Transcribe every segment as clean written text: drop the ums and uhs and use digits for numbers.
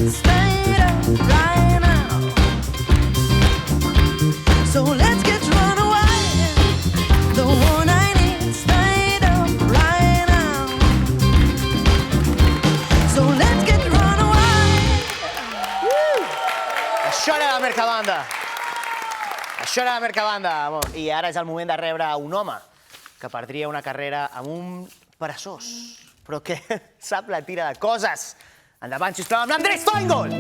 straight up right now. So let's get run away. The one I need straight up right now. So let's get run away. Això era la Mercabanda. Això era la Mercabanda. I ara és el moment de rebre un home que perdria una carrera amb un peresós, però que sap la tira de coses. Endavant, sisplau, amb l'Andrés Feingold!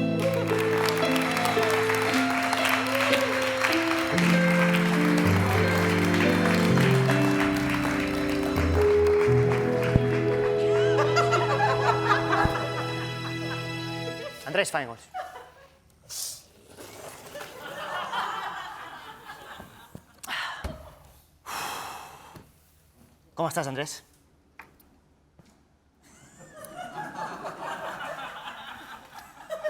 Andrés Feingold. Com estàs, Andrés?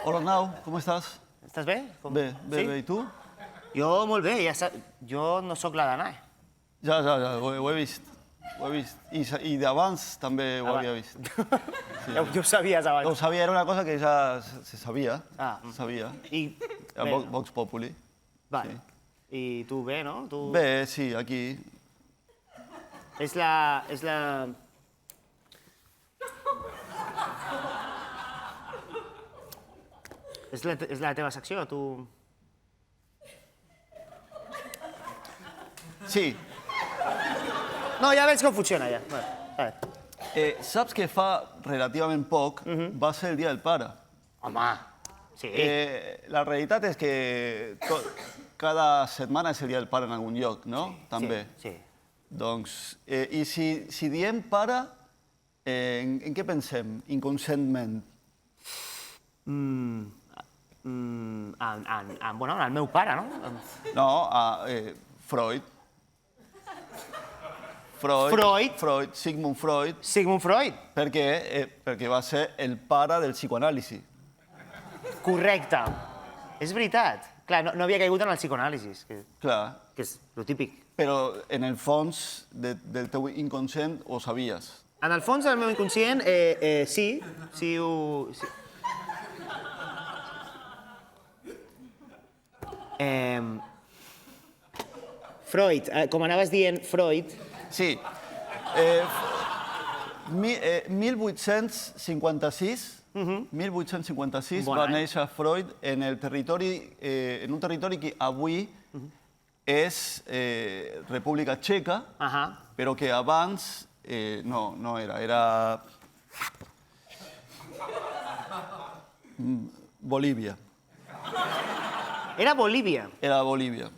Hola, Nau, com estàs? Estàs bé? Bé, bé, bé. I tu? Jo molt bé, ja saps. Jo no sóc la d'Anna. Ja, ho he vist. Ho he vist. I d'abans també ho havia vist. Ja ho sabies abans. Ho sabia, era una cosa que ja se sabia. Sabia. I... Vox Populi. Vale. I tu bé, no? Bé, sí, aquí. És la... És la teva secció, tu... Sí. No, ja veig com funciona, ja. Saps que fa relativament poc va ser el Dia del Pare? Home, sí. La realitat és que cada setmana és el Dia del Pare en algun lloc, no? També. Sí. Doncs, i si diem pare, en què pensem inconscientment? Bueno, en el meu pare, no? No, Freud. Freud? Sigmund Freud. Sigmund Freud? Perquè va ser el pare del psicoanàlisi. Correcte. És veritat. Clar, no havia caigut en el psicoanàlisis, Clar. que és lo típic. Però en el fons del teu inconscient ho sabies. En el fons del meu inconscient, sí. Freud, com anaves dient Freud... Sí. 1856 va néixer Freud en un territori que avui és República Txeca, però que abans no era Bolívia. Era Bolívia? Era Bolívia.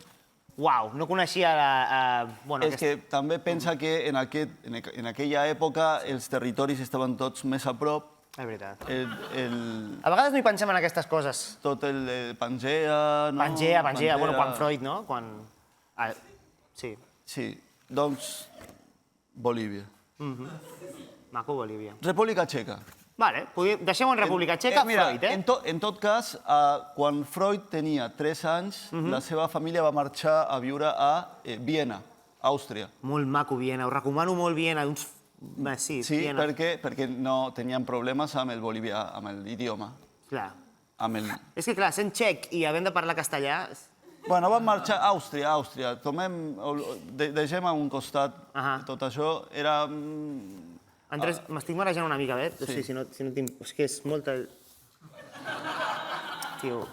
Uau, no coneixia la... És que també pensa que en aquella època els territoris estaven tots més a prop. És veritat. A vegades no hi pensem en aquestes coses. Tot el Pangea... Pangea, bueno, quan Freud, no? Sí. Sí, doncs Bolívia. Maco, Bolívia. República Txeca. Vale, deixem-ho en República Txeca, Freud, En tot cas, quan Freud tenia 3 anys, la seva família va marxar a viure a Viena, Àustria. Molt maco, Viena. Ho recomano molt, Viena. Sí, perquè no tenien problemes amb el bolivià, amb l'idioma. Clar. És que, clar, sent txec i havent de parlar castellà... Bueno, van marxar a Àustria. Deixem a un costat tot això. Era... Andrés, m'estic marejant una mica, eh? Sí. Si no tinc... És que és molta... Tio...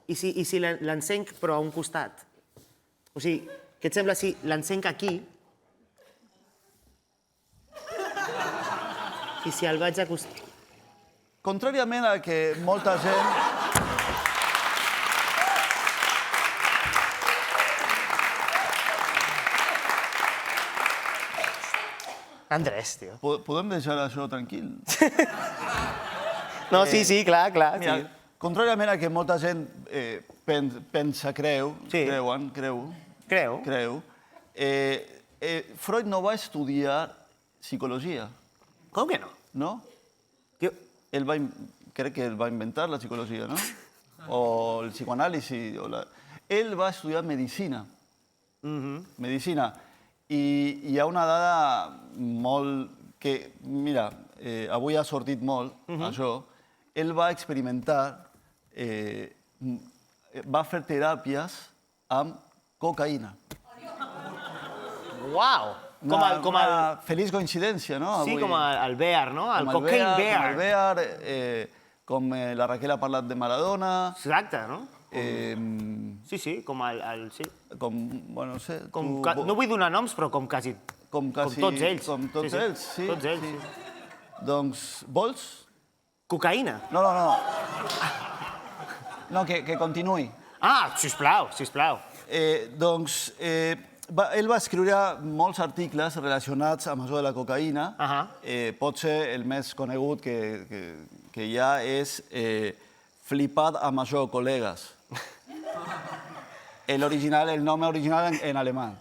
I si l'encenc, però a un costat? O sigui, què et sembla si l'encenc aquí i si el vaig acostar... Contràriament a que molta gent... Andrés, tio. Podem deixar això tranquil? No, sí, clar. Contràriament a que molta gent creu, Freud no va estudiar psicologia. Com que no? No? Crec que ell va inventar la psicologia, no? O el psicoanàlisi. Ell va estudiar medicina. Medicina. I hi ha una dada molt... que, mira, avui ha sortit molt, això, ell va experimentar, va fer teràpies amb cocaïna. Uau! Una feliç coincidència, no? Sí, avui. com el Bear, no? El Com Cocaine Bear. Com el Bear, com la Raquel ha parlat de Maradona. Exacte, no? Sí, com sí. Com, bueno, no sé... No vull donar noms, però com quasi... Com tots ells. Com tots ells, sí. Tots ells, sí. Doncs, vols? Cocaïna? No. No, que continuï. Ah, sisplau, sisplau. Doncs, ell va escriure molts articles relacionats amb això de la cocaïna. Potser el més conegut que hi ha és Flipat amb això, col·legues. El nom original en alemany.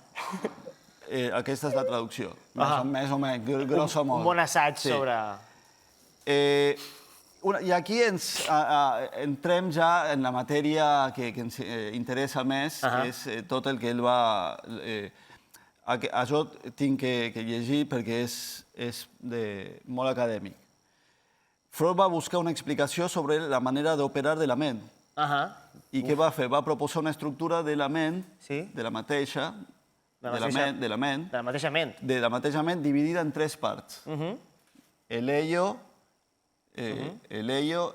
Aquesta és la traducció, més o menys, grosso modo. Un bon assaig sobre... I aquí entrem ja en la matèria que ens interessa més, que és tot el que ell va... Això tinc que llegir perquè és molt acadèmic. Freud va buscar una explicació sobre la manera d'operar de la ment. I què va fer? Va proposar una estructura de la ment, de la mateixa ment, dividida en 3 parts. El ello,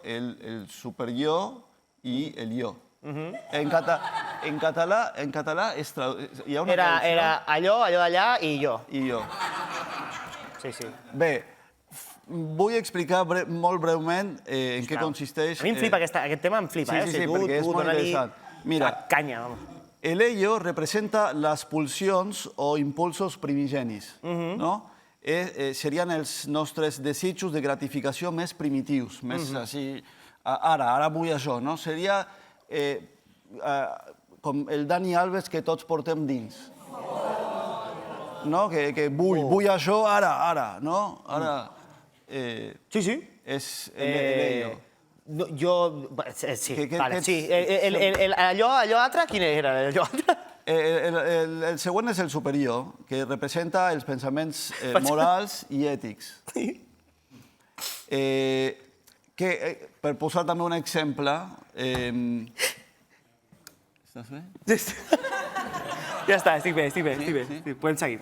el superyo i el jo. En català hi ha una traducció. Era allò d'allà i jo. I jo. Sí. Bé, vull explicar molt breument en què consisteix... A mi em flipa aquest tema, em flipa. Sí, perquè és molt interessant. Mira, canya, vamos. El ello representa les pulsions o impulsos primigenis, no? Serien els nostres desitjos de gratificació més primitius, més així, ara vull això, no? Seria com el Dani Alves que tots portem dins. No? Que vull això ara, no? Ara... Sí. És l'ello. Sí, vale, sí. Allò altre, quin era allò altre? El següent és el superior, que representa els pensaments morals i ètics. Per posar també un exemple... Estàs bé? Ja està, estic bé. Podem seguir.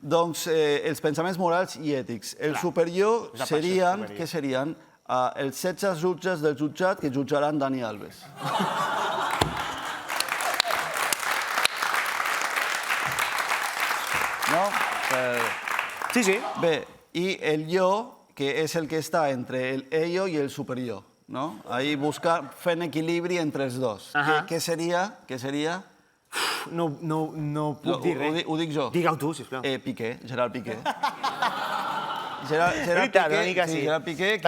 Doncs els pensaments morals i ètics. El superior serien, què serien? Els 16 jutges del jutjat que jutjaran Dani Alves. No? Sí. Bé, i el jo, que és el que està entre el ello i el superior. No? Ahí fent equilibri entre els dos. Què seria? No puc dir res. Ho dic jo. Digue-ho tu, sisplau. Piqué, Gerard Piqué. Gerard Piqué,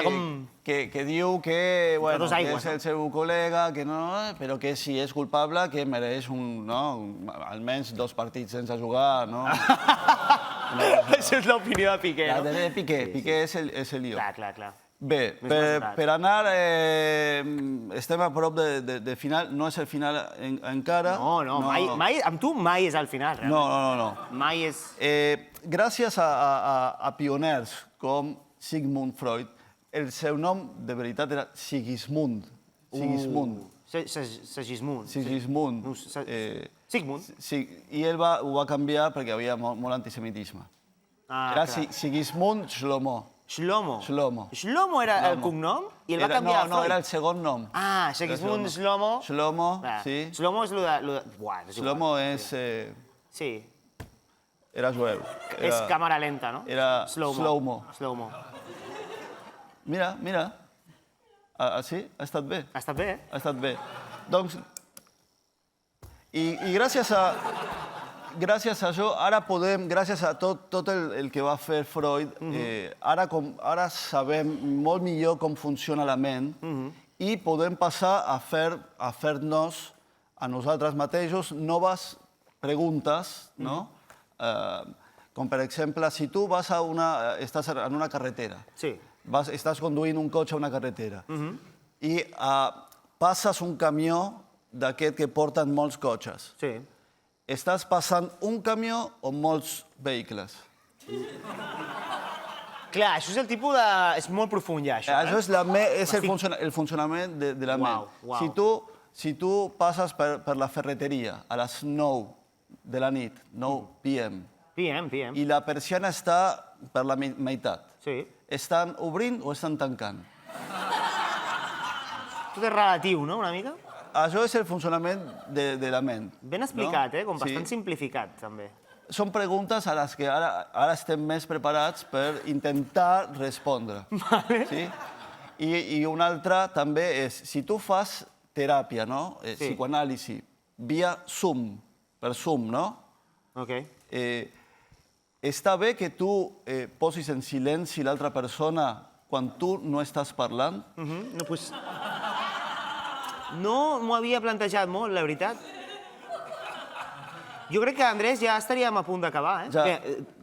que diu que és el seu col·lega, però que si és culpable, que mereix almenys 2 partits sense jugar, no? Això és l'opinió de Piqué, no? De Piqué. Piqué és el jo. Clar. Bé, per anar... Estem a prop de final. No és el final encara. No, mai, amb tu mai és el final. No. Mai és... Gràcies a pioners com Sigmund Freud, el seu nom de veritat era Sigismund. Sigismund. Sigmund. I ell ho va canviar perquè hi havia molt antisemitisme. Era Sigismund Shlomo. Shlomo era el cognom i el va canviar a Freud? No, era el segon nom. Sigismund Shlomo. Shlomo, sí. Shlomo és el de... Shlomo és... Sí. Era jueu. És càmera lenta, no? Era slow-mo. Mira. Sí, ha estat bé. Ha estat bé, Ha estat bé. Doncs... I gràcies a això, ara podem, gràcies a tot el que va fer Freud, ara sabem molt millor com funciona la ment i podem passar a fer-nos a nosaltres mateixos noves preguntes, no? Com, per exemple, si tu estàs en una carretera, estàs conduint un cotxe a una carretera i passes un camió d'aquest que porten molts cotxes. Estàs passant un camió o molts vehicles? Clar, això és el tipus de... És molt profund ja, això. Això és, el funcionament de la ment. Uau. Si tu passes per la ferreteria a les 9 de la nit, 9 p.m., PM. i la persiana està per la meitat, Sí. estan obrint o estan tancant? Tot és relatiu, no?, una mica? Això és el funcionament de la ment. Ben explicat, no? Com bastant simplificat, també. Són preguntes a les que ara estem més preparats per intentar respondre. Vale. Sí? I una altra també és, si tu fas teràpia, no? Psicoanàlisi, via Zoom, per Zoom, no? Ok. Està bé que tu posis en silenci l'altra persona quan tu no estàs parlant? No, pues... No m'ho havia plantejat molt, la veritat. Jo crec que, Andrés, ja estaríem a punt d'acabar, eh? Ja.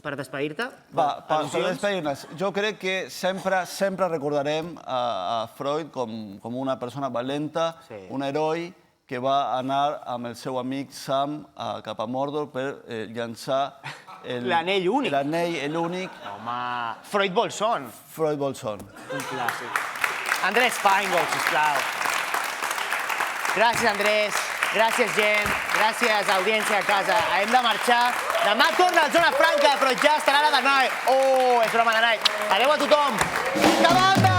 Per despedir-te. Per despedir-nos. Jo crec que sempre recordarem a Freud com una persona valenta, un heroi que va anar amb el seu amic Sam cap a Mordor per llançar l'anell únic. L'anell únic. Home, Freud Bolson. Freud Bolson. Un clàssic. Andrés Feingold, sisplau. Gràcies, Andrés. Gràcies, gent. Gràcies, audiència a casa. Hem de marxar. Demà torna a Zona Franca, però ja estarà la de Nike. Oh, és broma de Nike. Adéu a tothom. Banda!